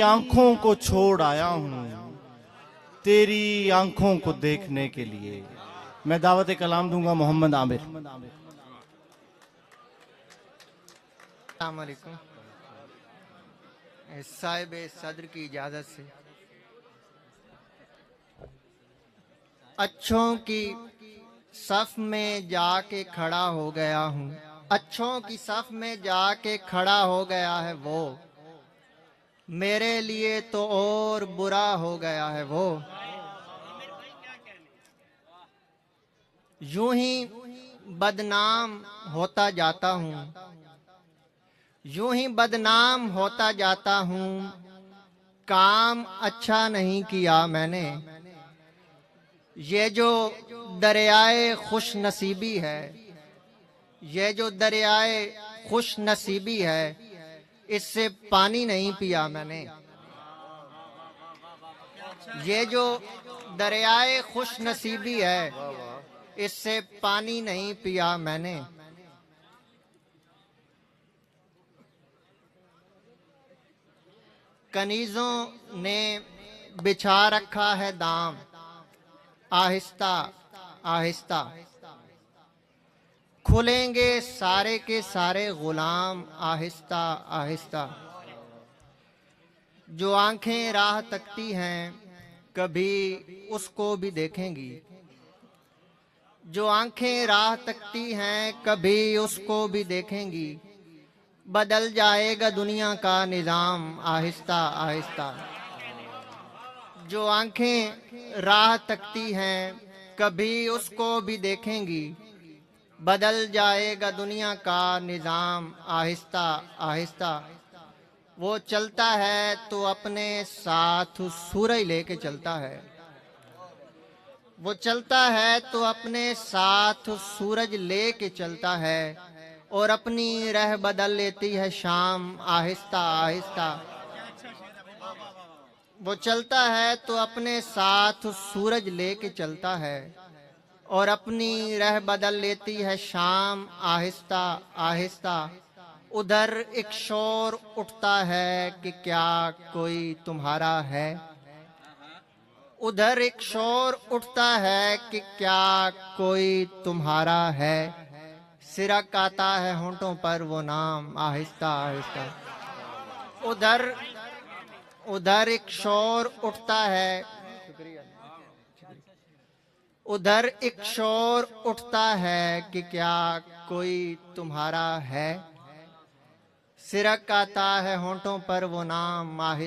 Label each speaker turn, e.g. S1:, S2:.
S1: आंखों को छोड़ आया हूं तेरी आंखों को देखने के लिए। मैं दावत कलाम दूंगा मोहम्मद आमिर।
S2: अस्सलाम वालेकुम। साहिब सदर की इजाज़त से अच्छों की सफ में जाके खड़ा हो गया हूँ। अच्छों की सफ में जाके खड़ा हो गया है वो, मेरे लिए तो और बुरा हो गया है वो। यूं ही बदनाम होता जाता हूँ, यूं ही बदनाम होता जाता हूँ। काम अच्छा नहीं किया मैंने। ये जो दरियाए खुश नसीबी है, ये जो दरियाए खुश नसीबी है, इससे पानी नहीं पिया मैंने। ये जो दरियाए खुश नसीबी है, इससे पानी नहीं पिया मैंने। कनीज़ों ने बिछा रखा है दाम, आहिस्ता आहिस्ता खुलेंगे सारे के सारे गुलाम, आहिस्ता आहिस्ता। जो आंखें राह तकती हैं कभी उसको भी देखेंगी, जो आंखें राह तकती हैं कभी उसको भी देखेंगी। बदल जाएगा दुनिया का निज़ाम, आहिस्ता आहिस्ता। जो आंखें राह तकती हैं कभी उसको भी देखेंगी। बदल जाएगा दुनिया का निज़ाम, आहिस्ता आहिस्ता। वो चलता है तो अपने साथ सूरज लेके चलता है। वो चलता है तो अपने साथ सूरज लेके चलता है, और अपनी राह बदल लेती है शाम, आहिस्ता आहिस्ता। वो चलता है तो अपने साथ सूरज लेके चलता है, और अपनी राह बदल लेती है शाम, आहिस्ता आहिस्ता। उधर एक शोर उठता है कि क्या कोई तुम्हारा है। उधर एक शोर उठता है कि क्या कोई तुम्हारा है। सिरक आता है होंठों पर वो नाम, आहिस्ता आहिस्ता। उधर उधर एक शोर उठता है, उधर एक शोर उठता है कि क्या कोई तुम्हारा है। सिरक आता है होंठों पर वो नाम, आहिस्ता।